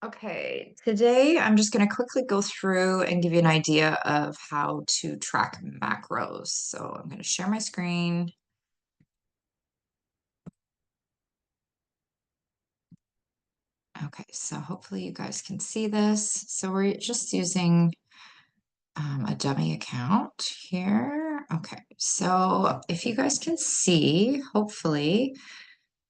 Okay, today I'm just going to quickly go through and give you an idea of how to track macros. So I'm going to share my screen. Okay, so hopefully you guys can see this. So we're just using a dummy account here. Okay, so if you guys can see, hopefully,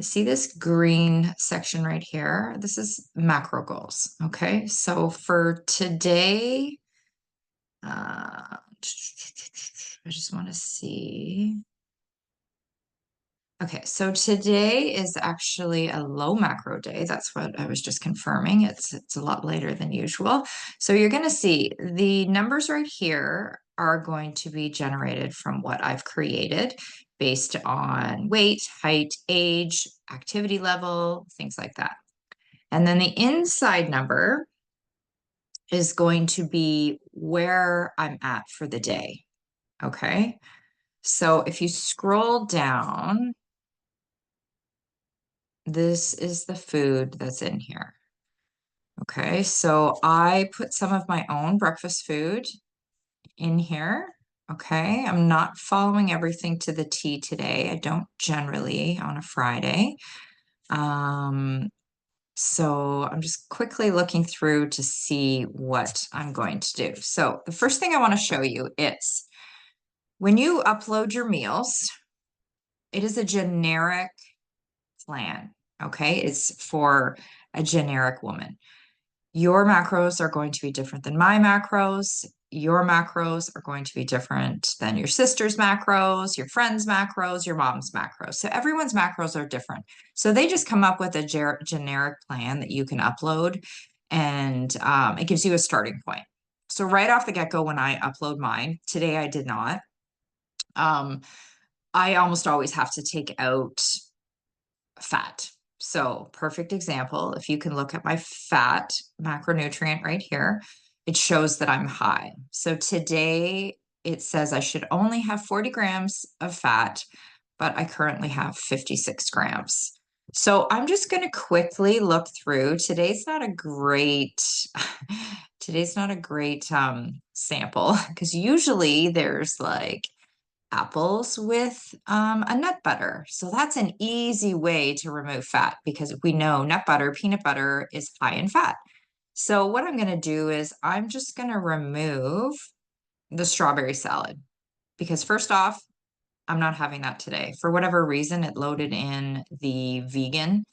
see this green section right here. This is macro goals. Okay, so for today, I just want to see. Okay, so today is actually a low macro day. That's what I was just confirming. It's a lot later than usual. So you're going to see the numbers right here are going to be generated from what I've created based on weight, height, age, activity level, things like that. And then the inside number is going to be where I'm at for the day. Okay. So if you scroll down, this is the food that's in here. Okay. So I put some of my own breakfast food in here. Okay. I'm not following everything to the T today. I don't generally on a Friday. So I'm just quickly looking through to see what I'm going to do. So the first thing I want to show you is when you upload your meals, it is a generic plan. Okay. It's for a generic woman. Your macros are going to be different than my macros. Your macros are going to be different than your sister's macros, your friend's macros, your mom's macros. So everyone's macros are different. So they just come up with a generic plan that you can upload, and it gives you a starting point. So right off the get-go, when I upload mine, today I did not. I almost always have to take out fat. So perfect example, if you can look at my fat macronutrient right here, it shows that I'm high. So today it says I should only have 40 grams of fat, but I currently have 56 grams. So I'm just going to quickly look through. Today's not a great sample because usually there's like apples with a nut butter. So that's an easy way to remove fat because we know nut butter, peanut butter is high in fat. So what I'm going to do is I'm just going to remove the strawberry salad because first off, I'm not having that today. For whatever reason, it loaded in the vegan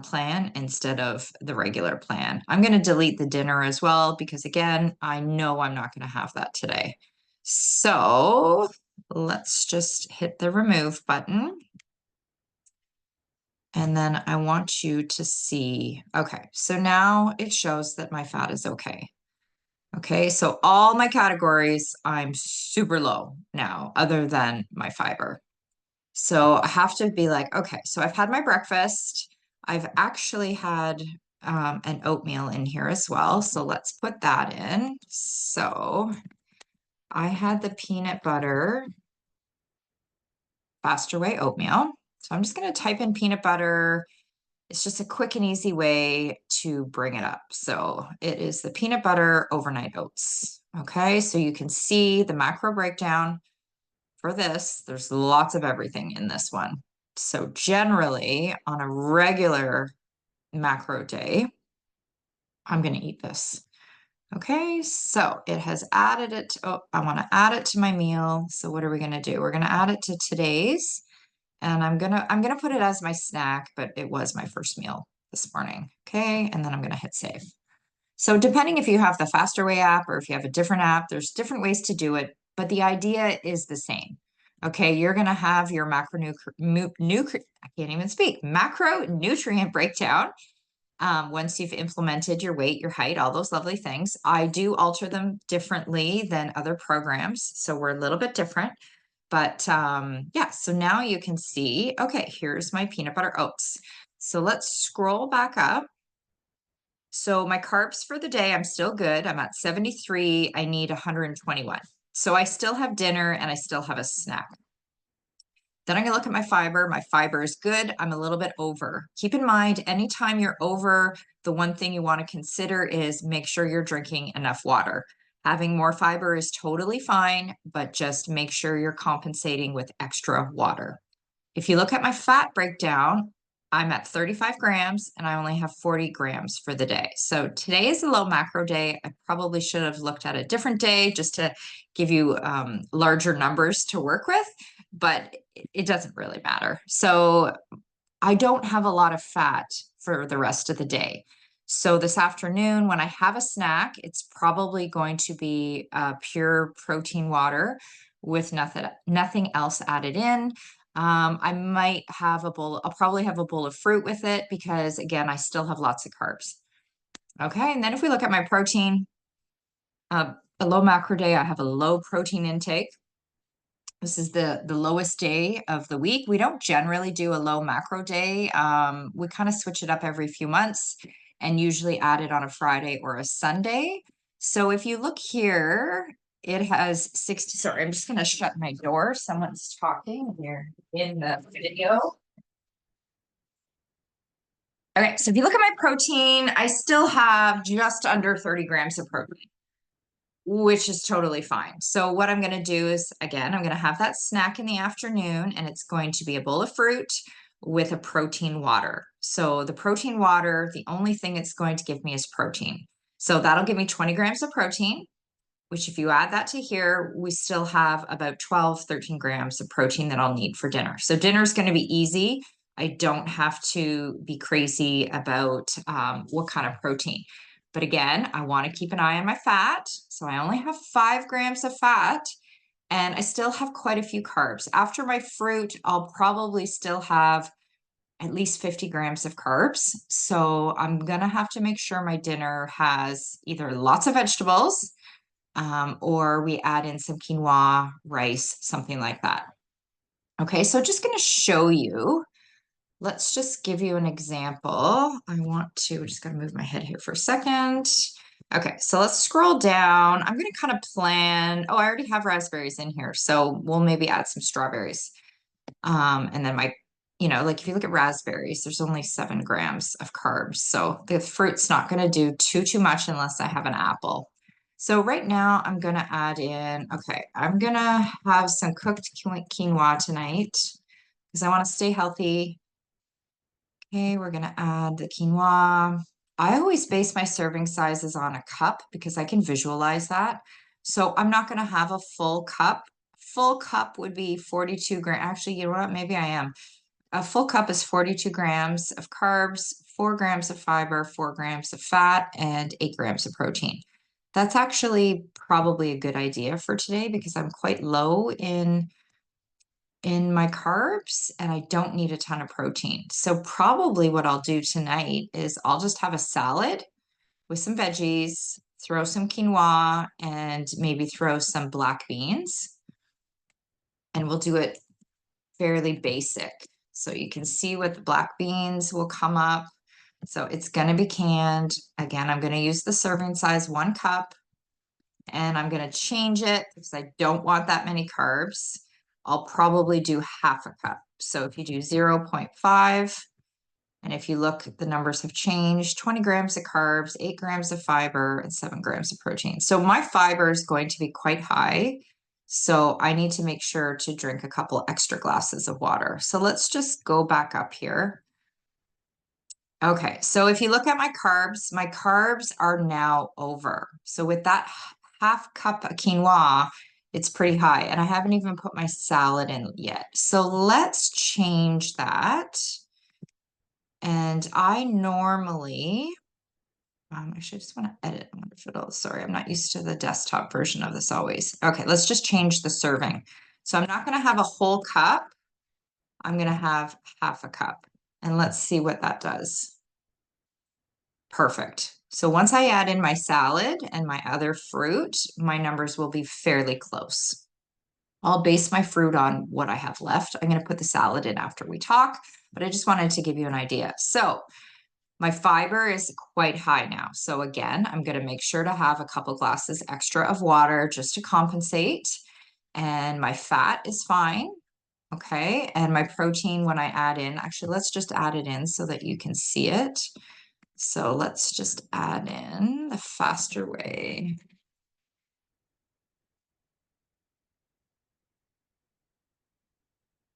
plan instead of the regular plan. I'm going to delete the dinner as well because again, I know I'm not going to have that today. So let's just hit the remove button. And then I want you to see, okay, so now it shows that my fat is okay. Okay, so all my categories, I'm super low now, other than my fiber. So I have to be like, okay, so I've had my breakfast. I've actually had an oatmeal in here as well. So let's put that in. So I had the peanut butter faster way oatmeal. So I'm just going to type in peanut butter. It's just a quick and easy way to bring it up. So it is the peanut butter overnight oats. Okay, so you can see the macro breakdown for this. There's lots of everything in this one. So generally on a regular macro day, I'm going to eat this. Okay, so it has added it. Oh, I want to add it to my meal. So what are we going to do? We're going to add it to today's, and I'm gonna put it as my snack, but it was my first meal this morning. Okay, and then I'm going to hit save. So depending if you have the Faster Way app or if you have a different app, there's different ways to do it, but the idea is the same. Okay, you're going to have your I can't even speak, macronutrient breakdown. Once you've implemented your weight, your height, all those lovely things. I do alter them differently than other programs. So we're a little bit different. But yeah, so now you can see, okay, here's my peanut butter oats. So let's scroll back up. So my carbs for the day, I'm still good. I'm at 73. I need 121. So I still have dinner and I still have a snack. Then I'm gonna look at my fiber. My fiber is good. I'm a little bit over. Keep in mind, anytime you're over, the one thing you want to consider is make sure you're drinking enough water. Having more fiber is totally fine, but just make sure you're compensating with extra water. If you look at my fat breakdown, I'm at 35 grams and I only have 40 grams for the day. So today is a low macro day. I probably should have looked at a different day just to give you larger numbers to work with, but it doesn't really matter. So I don't have a lot of fat for the rest of the day. So this afternoon, when I have a snack, it's probably going to be pure protein water with nothing else added in. I might have a bowl, I'll probably have a bowl of fruit with it because again, I still have lots of carbs. Okay, and then if we look at my protein, a low macro day, I have a low protein intake. This is the lowest day of the week. We don't generally do a low macro day. We kind of switch it up every few months and usually add it on a Friday or a Sunday. So if you look here, it has 60, sorry, I'm just gonna shut my door. Someone's talking here in the video. Okay, so if you look at my protein, I still have just under 30 grams of protein, which is totally fine. So what I'm going to do is, again, I'm going to have that snack in the afternoon, and it's going to be a bowl of fruit with a protein water. So the protein water, the only thing it's going to give me is protein. So that'll give me 20 grams of protein, which if you add that to here, we still have about 12, 13 grams of protein that I'll need for dinner. So dinner is going to be easy. I don't have to be crazy about what kind of protein. But again, I want to keep an eye on my fat. So I only have 5 grams of fat and I still have quite a few carbs. After my fruit, I'll probably still have at least 50 grams of carbs. So I'm going to have to make sure my dinner has either lots of vegetables or we add in some quinoa, rice, something like that. Okay, so just going to show you. Let's just give you an example. We're just going to move my head here for a second. Okay, so let's scroll down. I'm going to kind of plan. Oh, I already have raspberries in here, so we'll maybe add some strawberries. And then like if you look at raspberries, there's only 7 grams of carbs. So the fruit's not going to do too much unless I have an apple. So right now I'm going to add in, okay, I'm going to have some cooked quinoa tonight because I want to stay healthy. Okay, we're gonna add the quinoa. I always base my serving sizes on a cup because I can visualize that. So I'm not gonna have a full cup. Full cup would be 42 grams. Actually, you know what? Maybe I am. A full cup is 42 grams of carbs, 4 grams of fiber, 4 grams of fat, and 8 grams of protein. That's actually probably a good idea for today because I'm quite low in my carbs and I don't need a ton of protein. So probably what I'll do tonight is I'll just have a salad with some veggies, throw some quinoa, and maybe throw some black beans. And we'll do it fairly basic. So you can see what the black beans will come up. So it's going to be canned. Again, I'm going to use the serving size 1 cup and I'm going to change it because I don't want that many carbs. I'll probably do half a cup. So if you do 0.5, and if you look, the numbers have changed, 20 grams of carbs, 8 grams of fiber, and 7 grams of protein. So my fiber is going to be quite high. So I need to make sure to drink a couple extra glasses of water. So let's just go back up here. Okay, so if you look at my carbs are now over. So with that half cup of quinoa, it's pretty high. And I haven't even put my salad in yet. So let's change that. And I normally, actually, I just want to edit. Sorry, I'm not used to the desktop version of this always. Okay, let's just change the serving. So I'm not going to have a whole cup. I'm going to have half a cup. And let's see what that does. Perfect. So once I add in my salad and my other fruit, my numbers will be fairly close. I'll base my fruit on what I have left. I'm going to put the salad in after we talk, but I just wanted to give you an idea. So my fiber is quite high now. So again, I'm going to make sure to have a couple glasses extra of water just to compensate. And my fat is fine. Okay, and my protein when I add in, actually, let's just add it in so that you can see it. So let's just add in the faster way.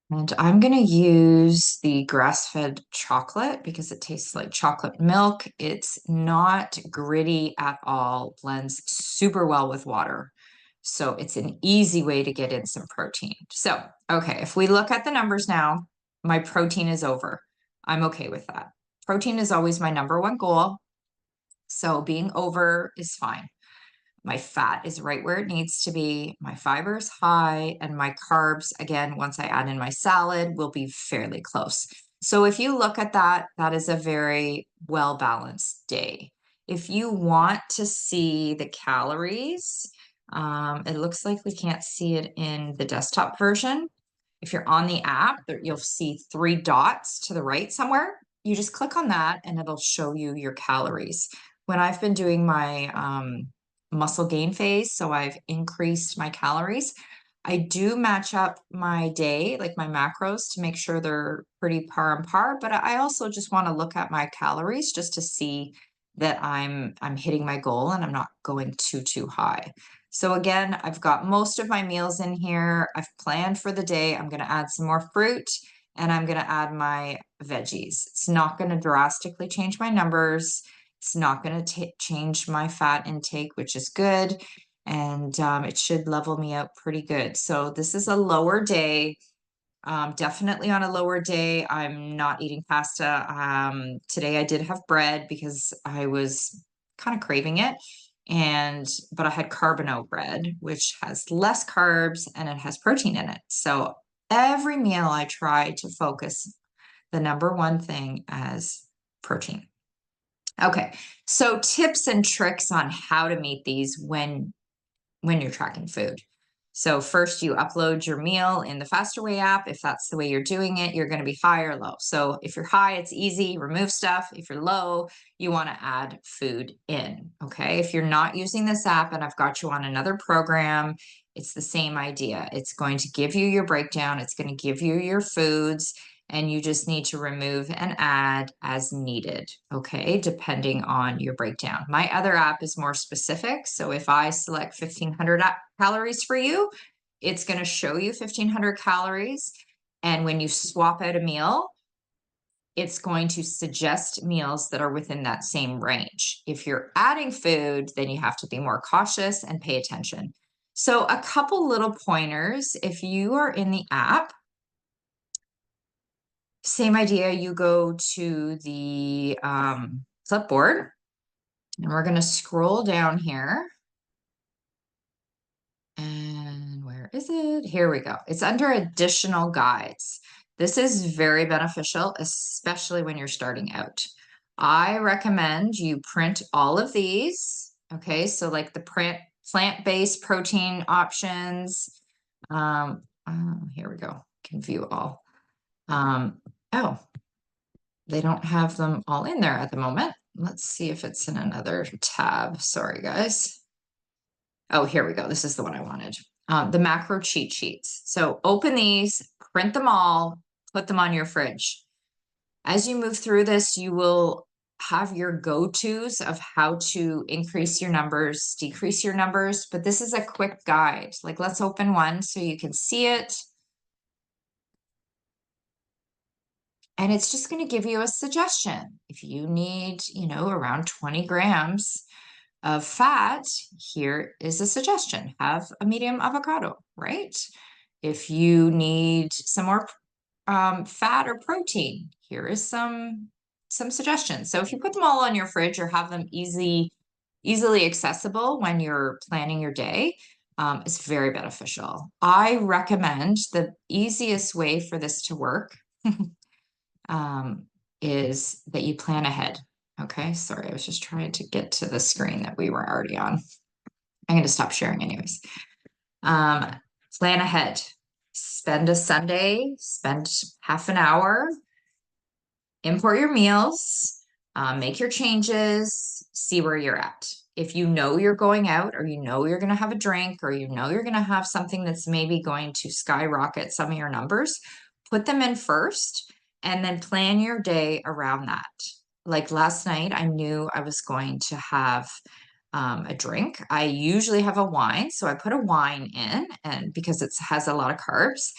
And I'm going to use the grass-fed chocolate because it tastes like chocolate milk. It's not gritty at all, blends super well with water. So it's an easy way to get in some protein. So, okay, if we look at the numbers now, my protein is over. I'm okay with that. Protein is always my number one goal. So being over is fine. My fat is right where it needs to be. My fiber is high, and my carbs, again, once I add in my salad, will be fairly close. So if you look at that, that is a very well-balanced day. If you want to see the calories, it looks like we can't see it in the desktop version. If you're on the app, you'll see 3 dots to the right somewhere. You just click on that and it'll show you your calories. When I've been doing my muscle gain phase, so I've increased my calories. I do match up my day, like my macros, to make sure they're pretty par and par, but I also just want to look at my calories just to see that I'm hitting my goal and I'm not going too high. So again, I've got most of my meals in here. I've planned for the day. I'm going to add some more fruit and I'm going to add my veggies. It's not going to drastically change my numbers. It's not going to change my fat intake, which is good. And it should level me out pretty good. So this is a lower day. Definitely on a lower day. I'm not eating pasta. Today I did have bread because I was kind of craving it. But I had carbonate bread, which has less carbs and it has protein in it. So every meal I try to focus the number one thing as protein. Okay, so tips and tricks on how to meet these when you're tracking food. So first you upload your meal in the Fasterway app. If that's the way you're doing it, you're going to be high or low. So if you're high, it's easy, remove stuff. If you're low, you want to add food in. Okay, if you're not using this app and I've got you on another program, it's the same idea. It's going to give you your breakdown. It's going to give you your foods and you just need to remove and add as needed, okay, depending on your breakdown. My other app is more specific. So if I select 1500 calories for you, it's going to show you 1500 calories. And when you swap out a meal, it's going to suggest meals that are within that same range. If you're adding food, then you have to be more cautious and pay attention. So a couple little pointers, if you are in the app, same idea, you go to the clipboard and we're going to scroll down here. And where is it? Here we go. It's under additional guides. This is very beneficial, especially when you're starting out. I recommend you print all of these. Okay, so like the plant-based protein options. Here we go. Can view all. Oh, they don't have them all in there at the moment. Let's see if it's in another tab. Sorry, guys. Oh, here we go. This is the one I wanted. The macro cheat sheets. So open these, print them all, put them on your fridge. As you move through this, you will have your go-tos of how to increase your numbers, decrease your numbers, but this is a quick guide. Like let's open one so you can see it. And it's just going to give you a suggestion. If you need, around 20 grams of fat, here is a suggestion. Have a medium avocado, right? If you need some more fat or protein, here is some suggestions. So if you put them all on your fridge or have them easily accessible when you're planning your day, it's very beneficial. I recommend the easiest way for this to work is that you plan ahead. Okay, sorry, I was just trying to get to the screen that we were already on. I'm going to stop sharing anyways. Plan ahead. Spend a Sunday, spend half an hour, import your meals, make your changes, see where you're at. if you know you're going out, or you know you're going to have a drink, or you know you're going to have something that's maybe going to skyrocket some of your numbers, put them in first and then plan your day around that. Like last night, I knew I was going to have a drink. I usually have a wine, so I put a wine in, and because it has a lot of carbs,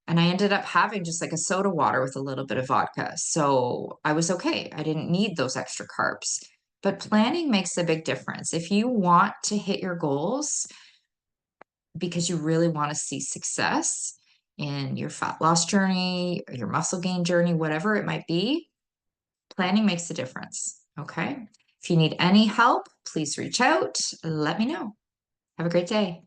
and I ended up having just like a soda water with a little bit of vodka. So I was okay. I didn't need those extra carbs. But planning makes a big difference. If you want to hit your goals because you really want to see success in your fat loss journey, or your muscle gain journey, whatever it might be, planning makes a difference. Okay. If you need any help, please reach out. Let me know. Have a great day.